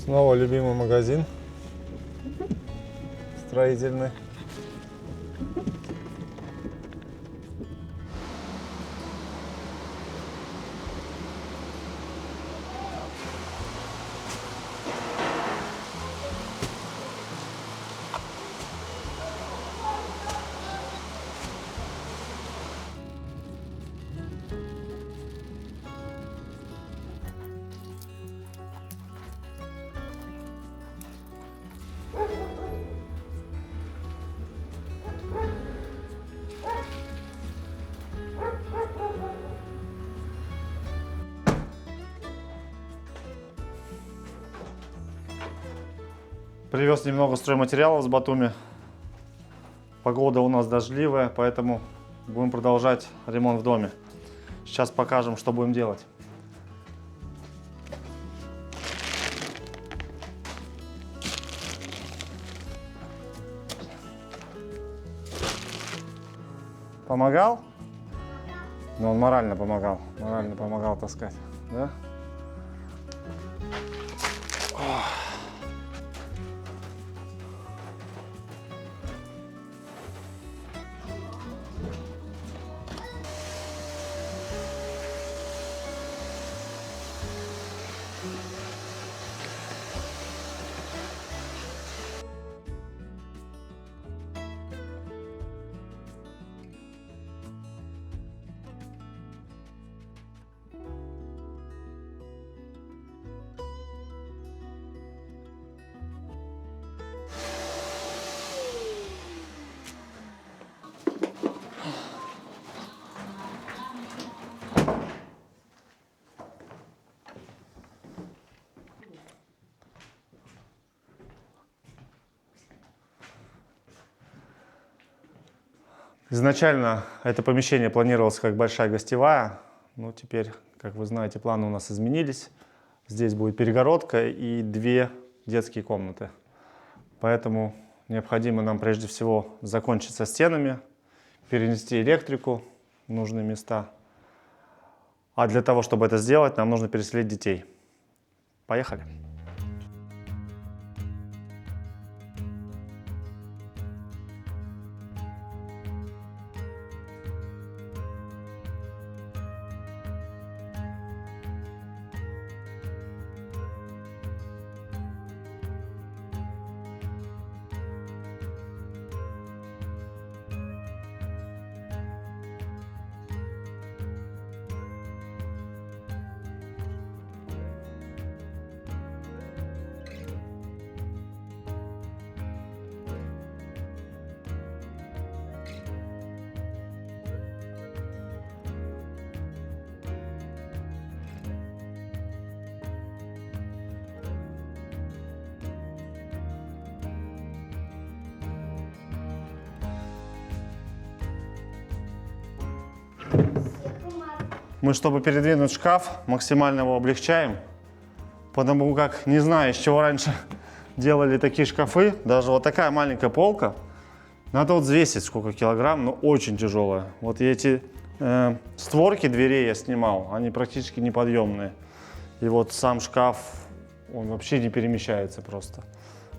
Снова любимый магазин строительный. Привез немного стройматериалов с Батуми. Погода у нас дождливая, поэтому будем продолжать ремонт в доме. Сейчас покажем, что будем делать. Помогал? Ну, он морально помогал таскать, да? Изначально это помещение планировалось как большая гостевая, но теперь, как вы знаете, планы у нас изменились. Здесь будет перегородка и 2 детские комнаты. Поэтому необходимо нам прежде всего закончить со стенами, перенести электрику в нужные места. А для того, чтобы это сделать, нам нужно переселить детей. Поехали! Мы, чтобы передвинуть шкаф, максимально его облегчаем, потому как, не знаю, из чего раньше делали такие шкафы, даже вот такая маленькая полка, надо вот взвесить сколько килограмм, но очень тяжелая. Вот эти створки дверей я снимал, они практически неподъемные. И вот сам шкаф, он вообще не перемещается просто.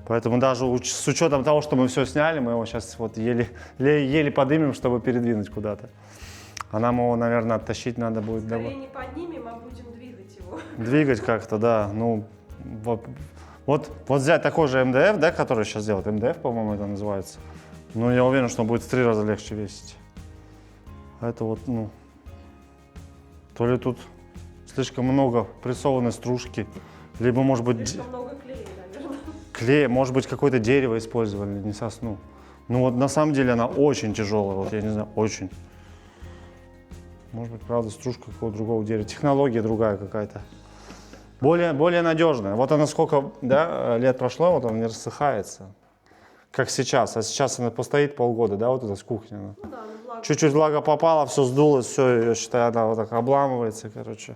Поэтому даже с учетом того, что мы все сняли, мы его сейчас вот еле поднимем, чтобы передвинуть куда-то. А нам его, наверное, оттащить надо будет. Скорее не поднимем, а будем двигать его. Двигать как-то, да. Ну, вот взять такой же МДФ, да, который сейчас делают. МДФ, по-моему, это называется. Ну, я уверен, что он будет в 3 раза легче весить. А это вот, ну, то ли тут слишком много прессованной стружки, либо, может быть... Слишком много клея, наверное. Клей, может быть, какое-то дерево использовали, не сосну. Ну, вот на самом деле она очень тяжелая, вот я не знаю, очень. Может быть, правда, стружка какого-то другого дерева. Технология другая какая-то. Более надежная. Вот она сколько, да, лет прошло, вот она не рассыхается. Как сейчас. А сейчас она постоит полгода, да, вот эта с кухни. Ну да, влага. Чуть-чуть влага попала, все сдулось, все, я считаю, она вот так обламывается, короче.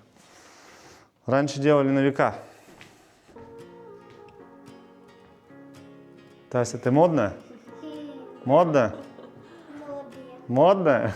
Раньше делали на века. Тася, ты модная? Модная? Модная?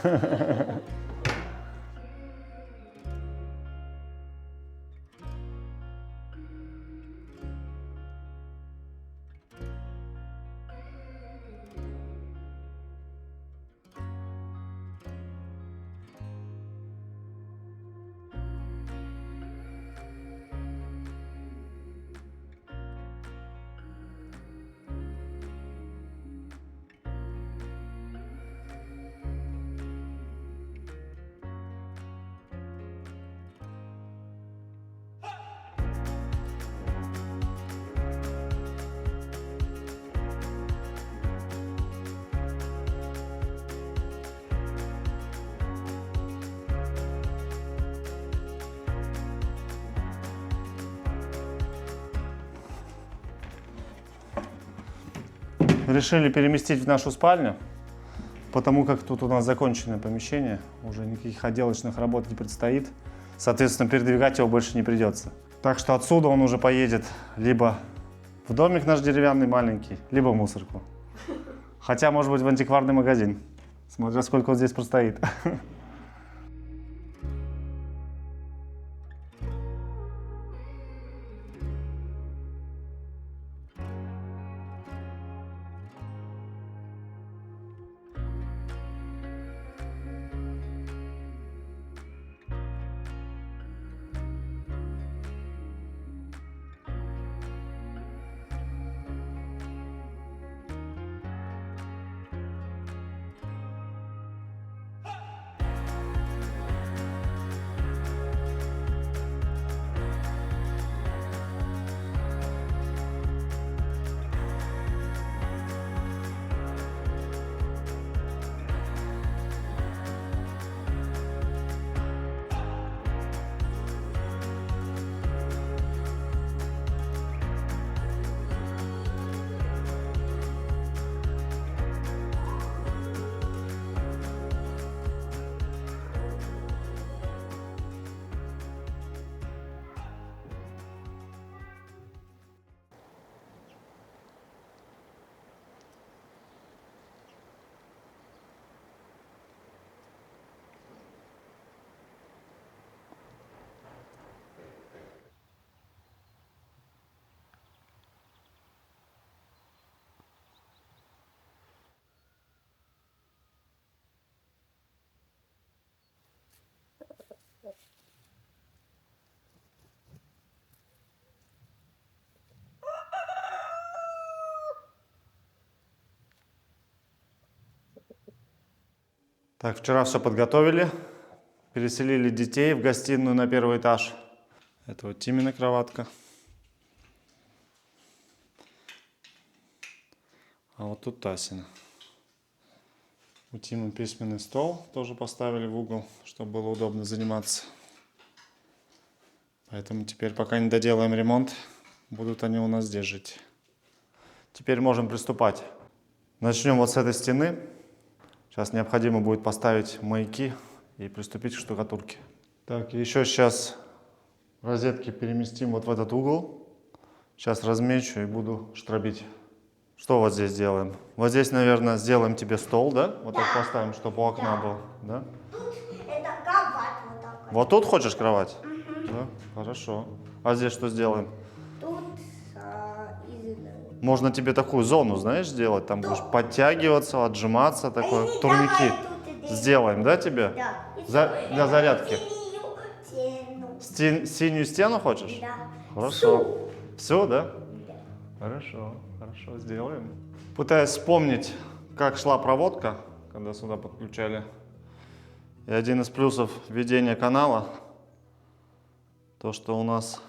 решили переместить в нашу спальню, потому как тут у нас законченное помещение, уже никаких отделочных работ не предстоит. Соответственно, передвигать его больше не придется. Так что отсюда он уже поедет либо в домик наш деревянный маленький, либо в мусорку. Хотя, может быть, в антикварный магазин, смотря сколько он здесь простоит. Так, вчера все подготовили, переселили детей в гостиную на первый этаж. Это вот Тимина кроватка. А вот тут Тасина. У Тимы письменный стол тоже поставили в угол, чтобы было удобно заниматься. Поэтому теперь, пока не доделаем ремонт, будут они у нас здесь жить. Теперь можем приступать. Начнем вот с этой стены. Сейчас необходимо будет поставить маяки и приступить к штукатурке. Так, еще сейчас розетки переместим вот в этот угол. Сейчас размечу и буду штробить. Что вот здесь делаем? Вот здесь, наверное, сделаем тебе стол, да? Вот так поставим, чтобы у окна был, да? Это кровать вот такая. Вот тут хочешь кровать? Да, хорошо. А здесь что сделаем? Тут Можно тебе такую зону, знаешь, сделать. Там будешь подтягиваться, отжиматься, такой, турники. Сделаем, да, тебе? Да. Для зарядки. Стену. Синюю стену хочешь? Да. Хорошо. Все, да? Хорошо, хорошо, сделаем. Пытаюсь вспомнить, как шла проводка, когда сюда подключали. И один из плюсов ведения канала, то, что у нас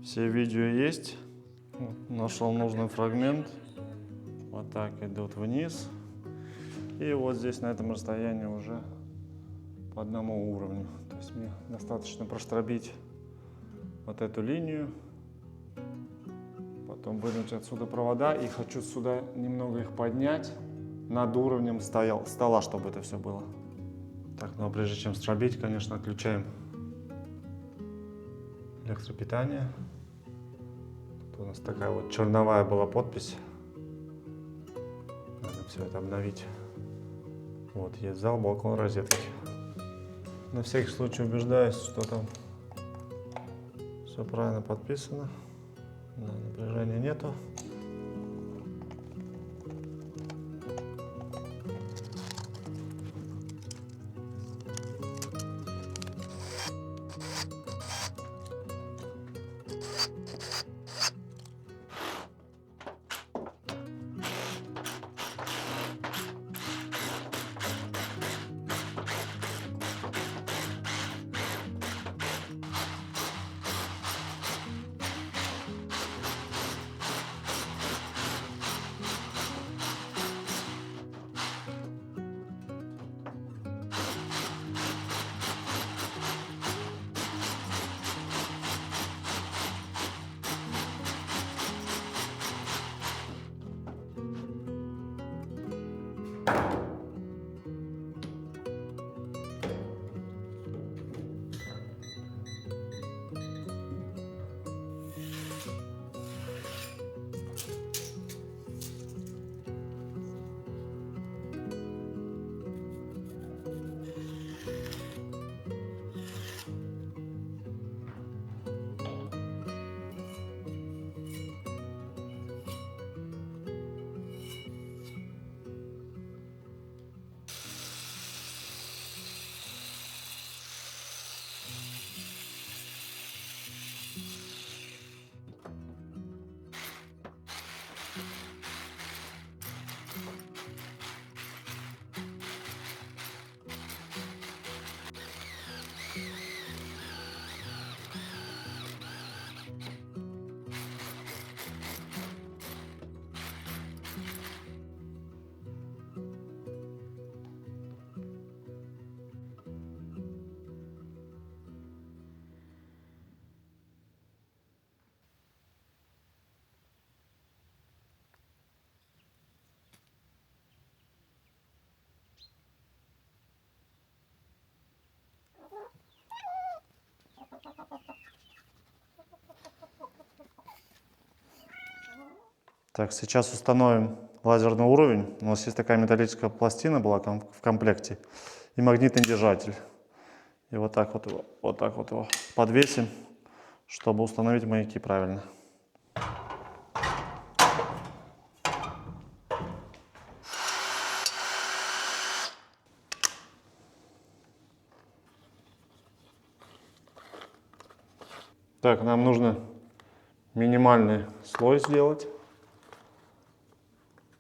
все видео есть. Вот, нашел нужный фрагмент. Вот так идут вниз. И вот здесь на этом расстоянии уже по одному уровню. То есть мне достаточно проштробить вот эту линию. Потом вынуть отсюда провода. И хочу сюда немного их поднять над уровнем стола, чтобы это все было. Так, ну а прежде чем стробить, конечно, отключаем электропитание. Тут у нас такая вот черновая была подпись. Надо все это обновить. Вот, есть зал, балкон, розетки. На всякий случай убеждаюсь, что там все правильно подписано. Да, напряжения нету. Так, сейчас установим лазерный уровень. У нас есть такая металлическая пластина была в комплекте и магнитный держатель. И вот так вот его подвесим, чтобы установить маяки правильно. Так, нам нужно минимальный слой сделать,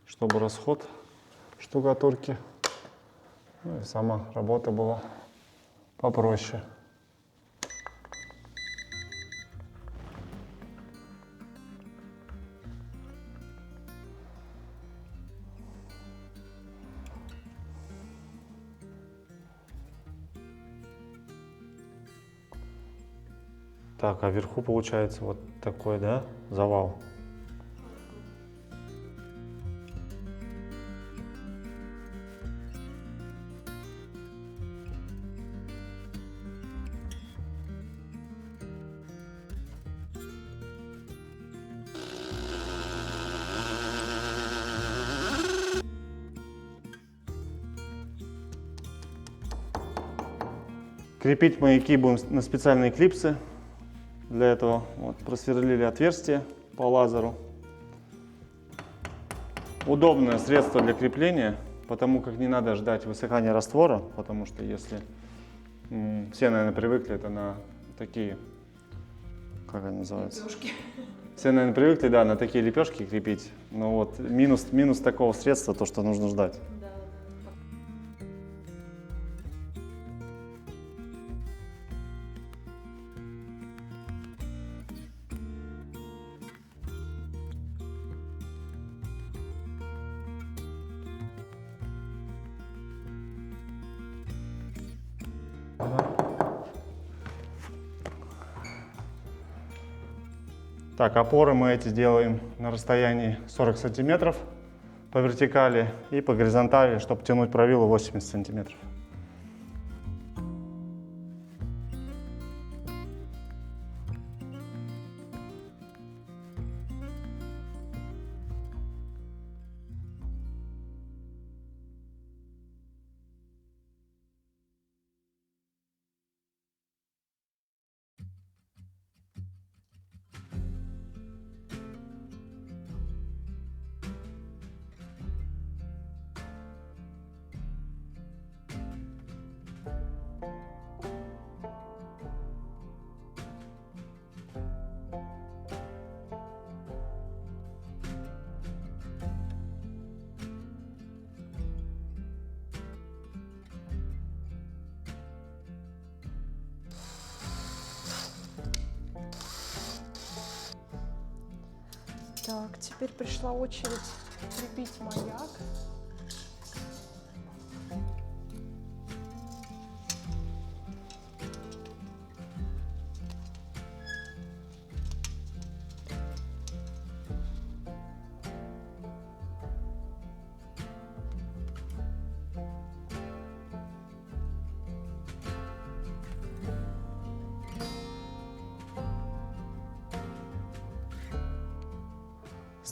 чтобы расход штукатурки, ну и сама работа была попроще. Так, а вверху получается вот такой, да, завал. Крепить маяки будем на специальные клипсы. Для этого вот просверлили отверстие по лазеру. Удобное средство для крепления, потому как не надо ждать высыхания раствора, потому что если все, наверное, привыкли это на такие, как они называются? Лепешки. Все, наверное, привыкли, да, на такие лепешки крепить. Но вот минус такого средства, то, что нужно ждать. Да. Так, опоры мы эти делаем на расстоянии 40 сантиметров по вертикали и по горизонтали, чтобы тянуть правило 80 сантиметров. Так, теперь пришла очередь крепить маяк.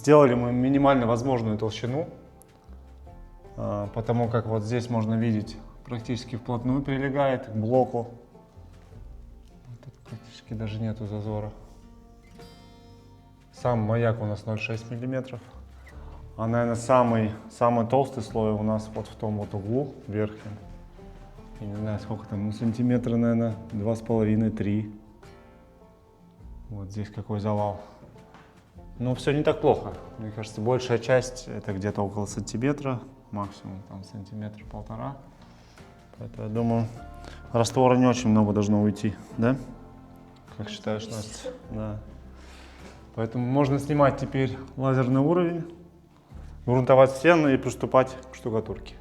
Сделали мы минимально возможную толщину, потому как вот здесь можно видеть, практически вплотную прилегает к блоку. Тут практически даже нету зазора. Сам маяк у нас 0,6 мм. А, наверное, самый толстый слой у нас вот в том вот углу верхнем. Я не знаю, сколько там, ну, сантиметра, наверное, 2,5-3. Вот здесь какой завал. Но все не так плохо. Мне кажется, большая часть это где-то около сантиметра, максимум там сантиметр-полтора. Поэтому я думаю, раствора не очень много должно уйти, да? Как считаешь, Настя? Да. Поэтому можно снимать теперь лазерный уровень, грунтовать стены и приступать к штукатурке.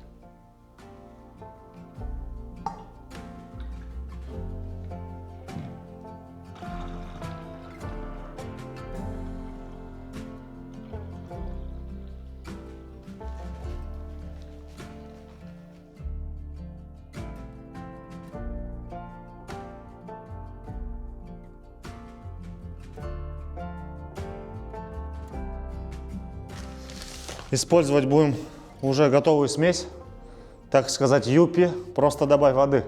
Использовать будем уже готовую смесь, так сказать, юппи, просто добавь воды.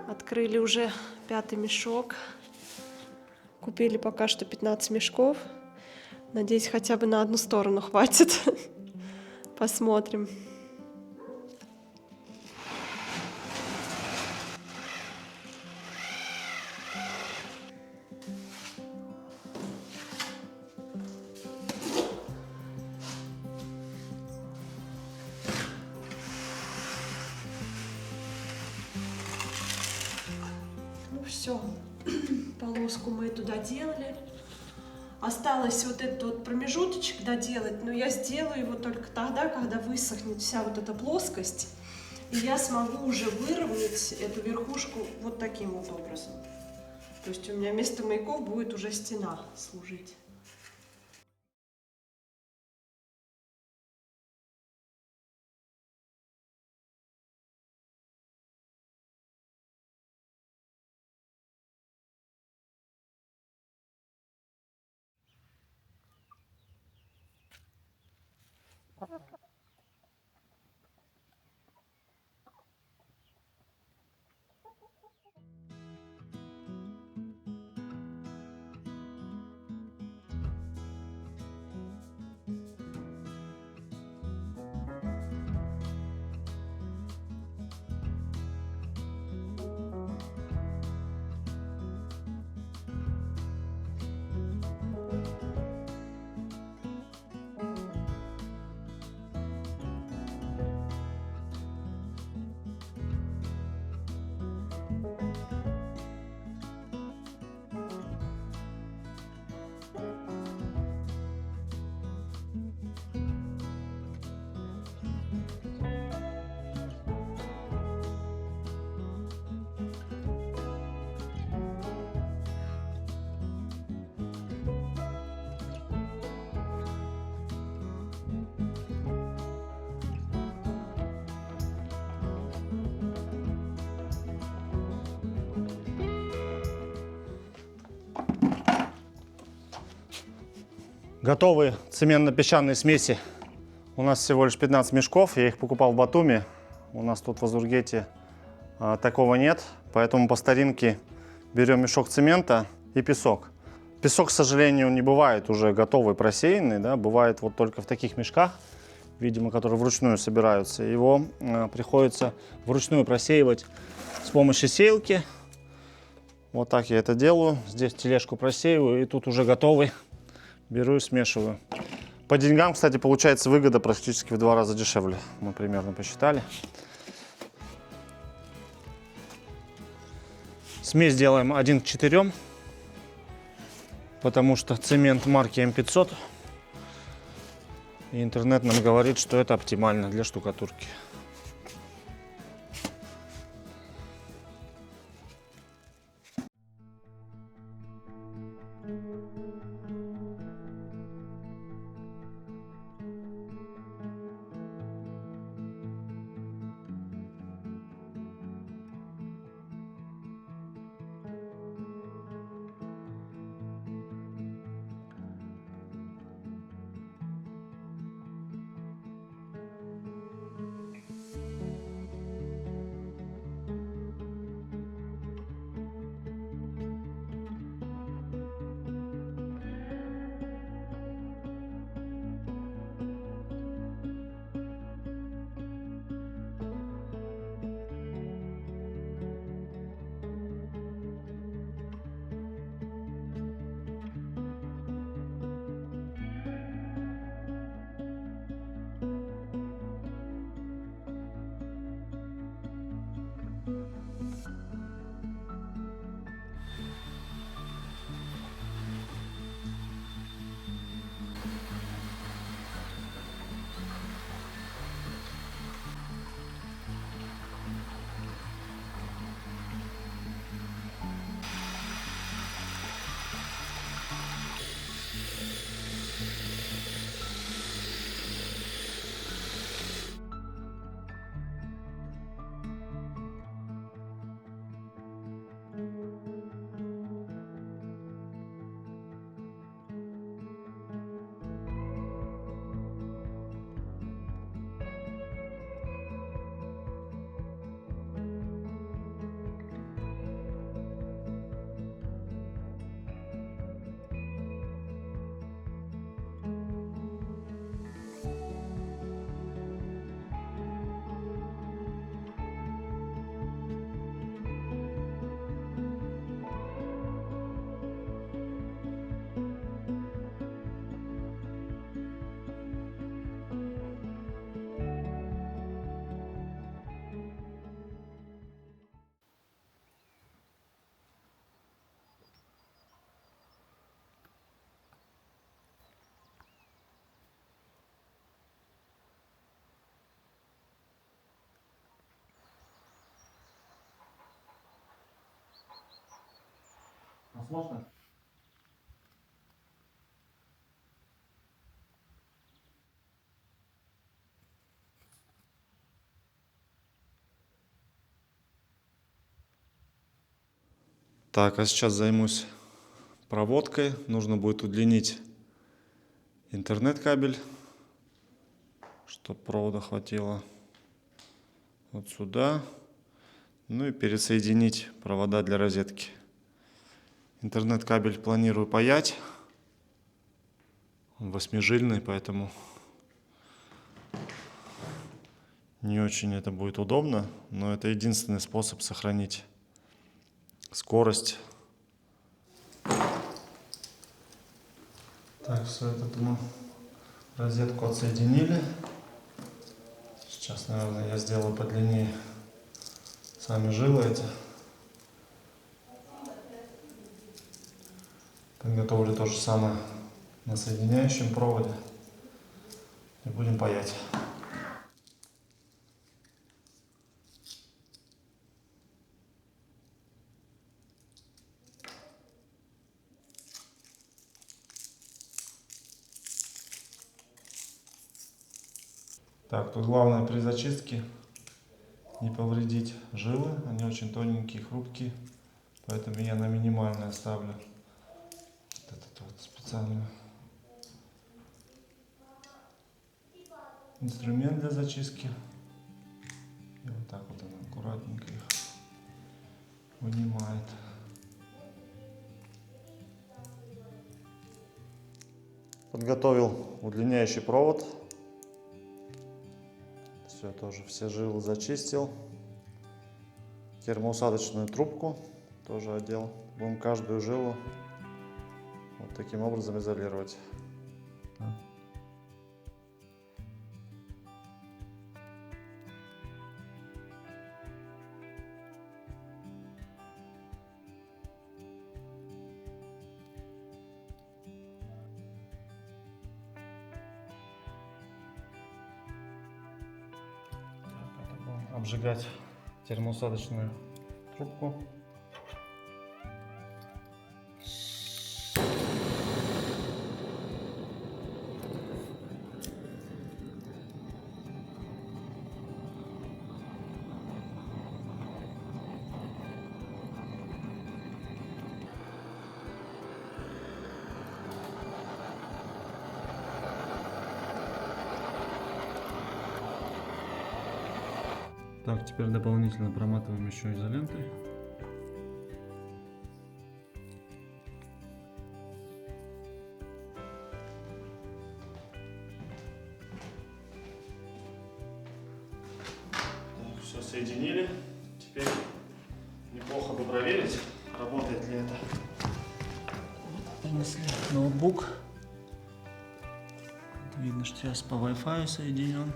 Открыли уже 5-й мешок. Купили пока что 15 мешков. Надеюсь, хотя бы на одну сторону хватит. Посмотрим. Ну все, полоску мы туда делали. Осталось вот этот вот промежуточек доделать, но я сделаю его только тогда, когда высохнет вся вот эта плоскость, и я смогу уже выровнять эту верхушку вот таким вот образом. То есть у меня вместо маяков будет уже стена служить. Готовые цементно-песчаные смеси. У нас всего лишь 15 мешков. Я их покупал в Батуми. У нас тут в Азургете такого нет. Поэтому по старинке берем мешок цемента и песок. Песок, к сожалению, не бывает уже готовый, просеянный. Да? Бывает вот только в таких мешках, видимо, которые вручную собираются. Его приходится вручную просеивать с помощью сеялки. Вот так я это делаю. Здесь тележку просеиваю, и тут уже готовый беру и смешиваю. По деньгам, кстати, получается выгода практически в 2 раза дешевле. Мы примерно посчитали. Смесь делаем 1 к 4, потому что цемент марки М500. И интернет нам говорит, что это оптимально для штукатурки. Сложно? Так, а сейчас займусь проводкой. Нужно будет удлинить интернет-кабель, чтобы провода хватило вот сюда. Ну и пересоединить провода для розетки. Интернет-кабель планирую паять. Он 8-жильный, поэтому не очень это будет удобно. Но это единственный способ сохранить скорость. Так, все это мы розетку отсоединили. Сейчас, наверное, я сделаю подлиннее сами жилы эти. Подготовлю то же самое на соединяющем проводе и будем паять. Так, тут главное при зачистке не повредить жилы, они очень тоненькие, хрупкие, поэтому я на минимальное ставлю вот этот вот специальную инструмент для зачистки. И вот так вот она аккуратненько их вынимает. Подготовил удлиняющий провод. Все, тоже все жилы зачистил. Термоусадочную трубку тоже одел. Будем каждую жилу вот таким образом изолировать. Обжигать термоусадочную трубку. Так, теперь дополнительно проматываем еще изолентой. Так, все соединили. Теперь неплохо бы проверить, работает ли это. Принесли ноутбук. Видно, что сейчас по Wi-Fi соединен.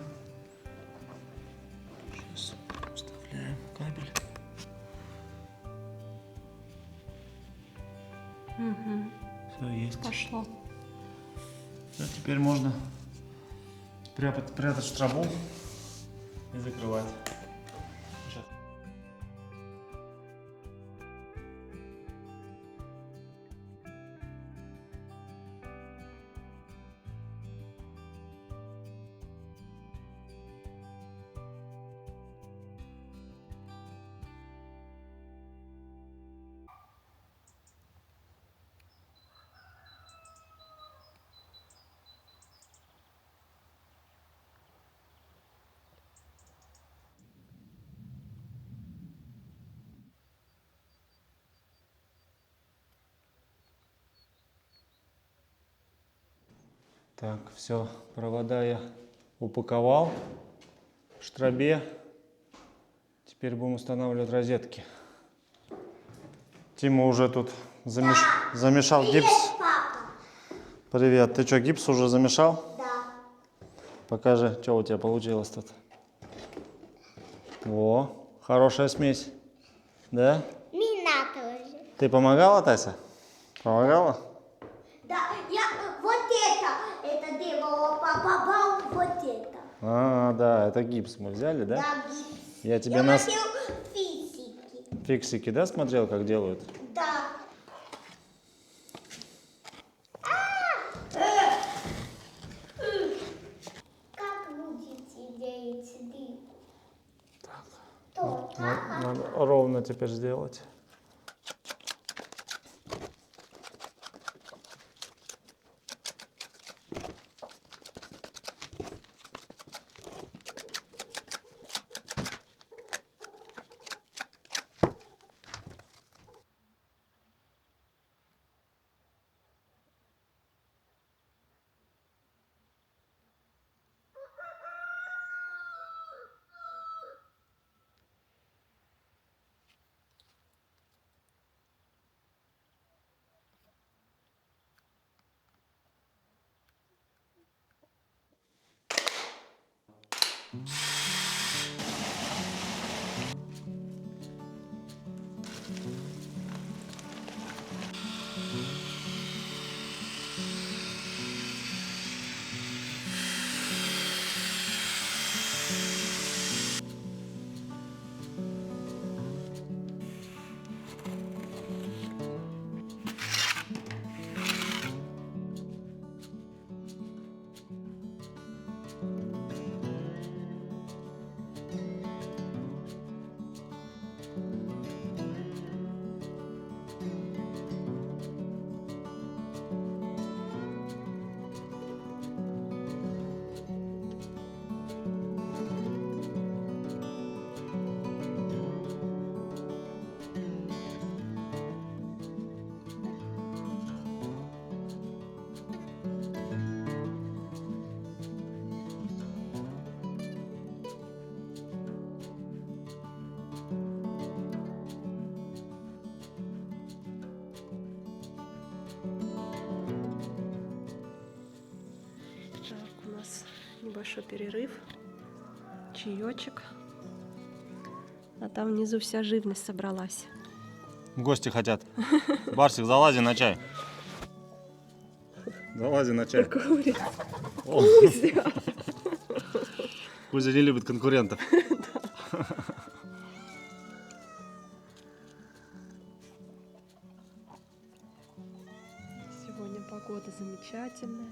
Сейчас вставляем кабель. Все есть. Пошло. Все, теперь можно прятать в трубу и закрывать. Сейчас. Так, все, провода я упаковал в штрабе. Теперь будем устанавливать розетки. Тима уже тут замешал гипс. Привет, папа. Привет, ты что, гипс уже замешал? Да. Покажи, что у тебя получилось тут. О, хорошая смесь. Да? Меня тоже. Ты помогала, Тася? Помогала? Да, я вот это делала папа, вот это. А, да, это гипс мы взяли, да? Да, гипс. Я тебе Я нас хотел физики. фиксики, да, смотрел, как делают? Да. Как будете делать дым? Так. Надо ровно теперь сделать. Сейчас небольшой перерыв, чаечек. А там внизу вся живность собралась. Гости хотят. Барсик, залази на чай. Залази на чай. Курит. О, Кузя. Кузя не любит конкурентов. Сегодня погода замечательная.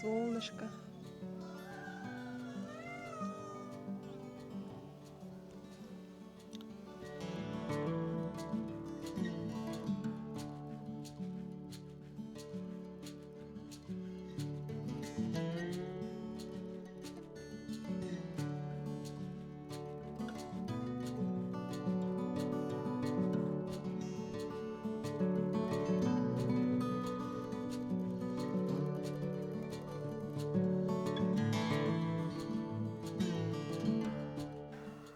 Солнышко.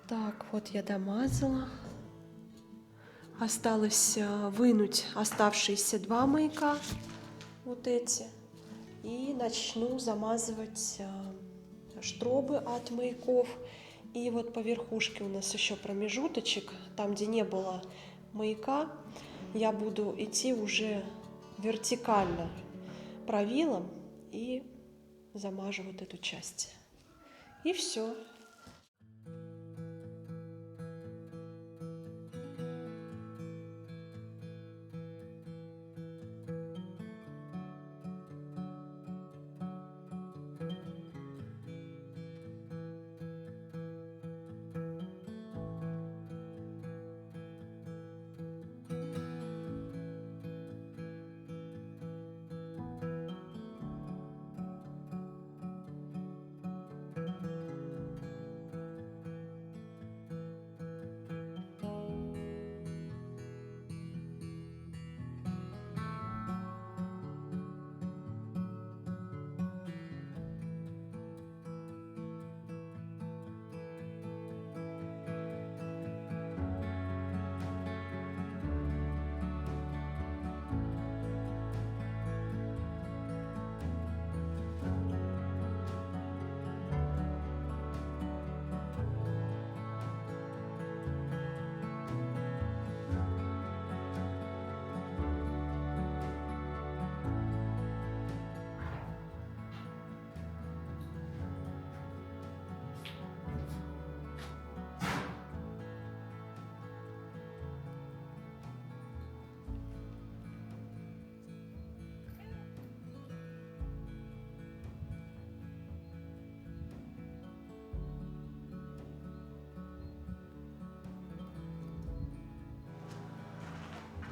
Так, вот я домазала. Осталось вынуть оставшиеся 2 маяка, вот эти, и начну замазывать штробы от маяков. И вот по верхушке у нас еще промежуточек, там, где не было маяка, я буду идти уже вертикально правилом и замажу вот эту часть. И все.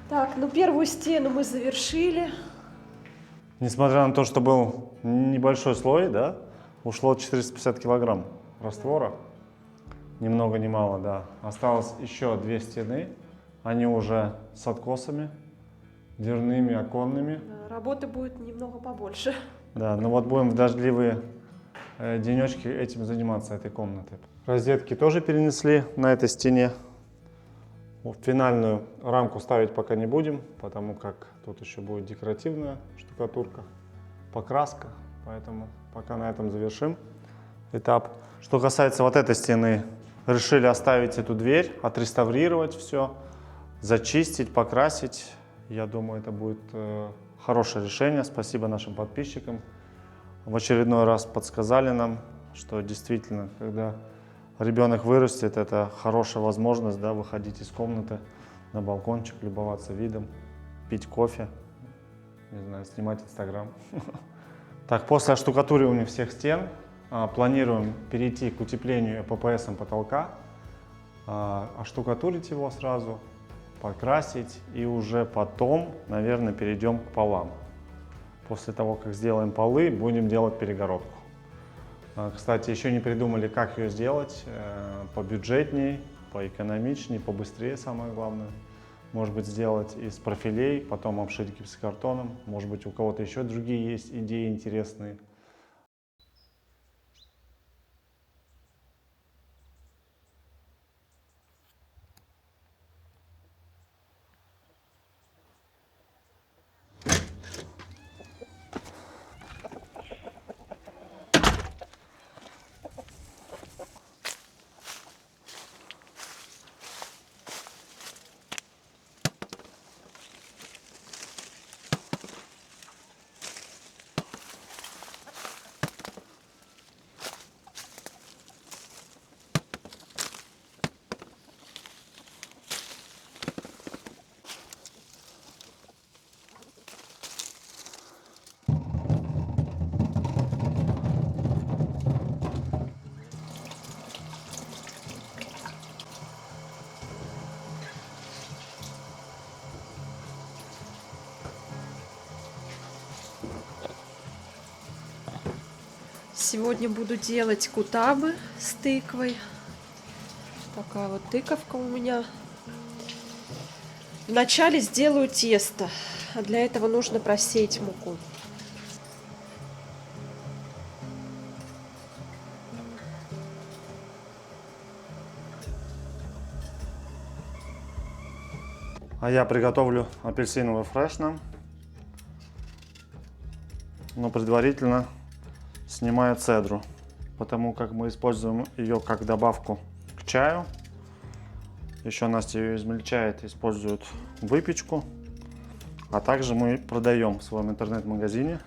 Так, ну первую стену мы завершили. Несмотря на то, что был небольшой слой, да, ушло 450 килограмм раствора. Ни много ни мало, да. Осталось еще 2 стены. Они уже с откосами, дверными, оконными. Работы будет немного побольше. Да, ну вот будем в дождливые денечки этим заниматься, этой комнатой. Розетки тоже перенесли на этой стене. Финальную рамку ставить пока не будем, потому как тут еще будет декоративная штукатурка, покраска, поэтому пока на этом завершим этап. Что касается вот этой стены, решили оставить эту дверь, отреставрировать все, зачистить, покрасить. Я думаю, это будет хорошее решение. Спасибо нашим подписчикам. В очередной раз подсказали нам, что действительно, когда ребенок вырастет, это хорошая возможность, да, выходить из комнаты на балкончик, любоваться видом, пить кофе, не знаю, снимать Инстаграм. Так, после оштукатуривания всех стен планируем перейти к утеплению ППС потолка, оштукатурить его сразу, покрасить и уже потом, наверное, перейдем к полам. После того, как сделаем полы, будем делать перегородку. Кстати, еще не придумали, как ее сделать побюджетней, поэкономичней, побыстрее, самое главное. Может быть, сделать из профилей, потом обшить гипсокартоном. Может быть, у кого-то еще другие есть идеи интересные. Сегодня буду делать кутабы с тыквой. Такая вот тыковка у меня. Вначале сделаю тесто, а для этого нужно просеять муку. А я приготовлю апельсиновый фреш нам. Но предварительно снимаю цедру, потому как мы используем ее как добавку к чаю. Еще Настя ее измельчает, использует в выпечку. А также мы продаем в своем интернет-магазине.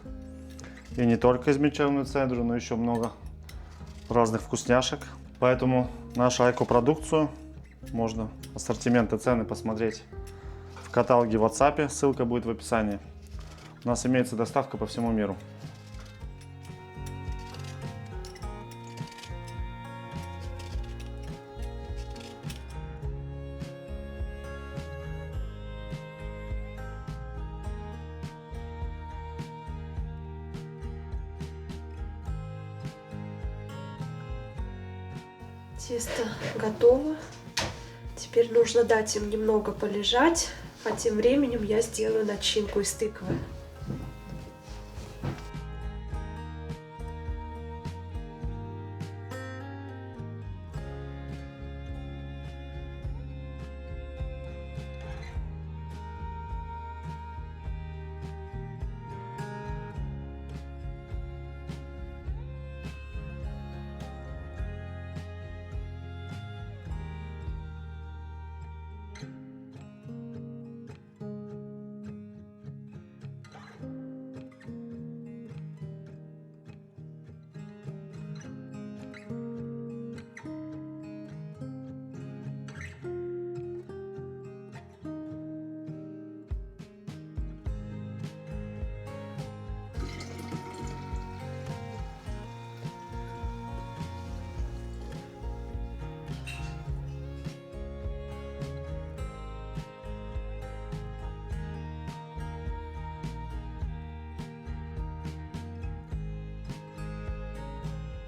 И не только измельченную цедру, но еще много разных вкусняшек. Поэтому нашу экопродукцию можно ассортимент и цены посмотреть в каталоге в WhatsApp. Ссылка будет в описании. У нас имеется доставка по всему миру. Тесто готово. Теперь нужно дать им немного полежать, а тем временем я сделаю начинку из тыквы.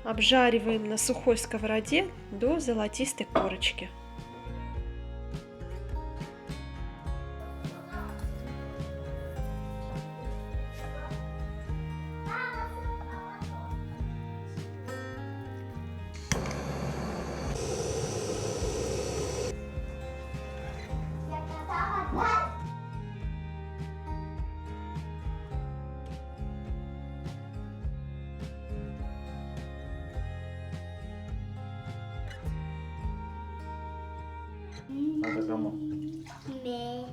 Обжариваем на сухой сковороде до золотистой корочки. Это кому? Мне.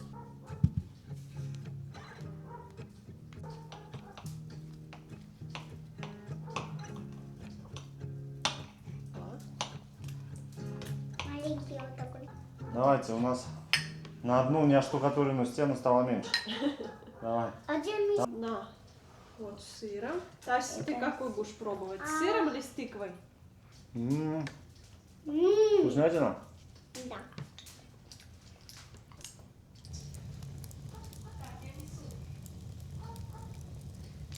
Маленький вот такой. Давайте, у нас на одну неоштукатуренную стену стало меньше. Давай. А где ми? На, вот с сыром. Тася, ты какой будешь пробовать? С сыром или с тыквой? Вкуснятина? Да.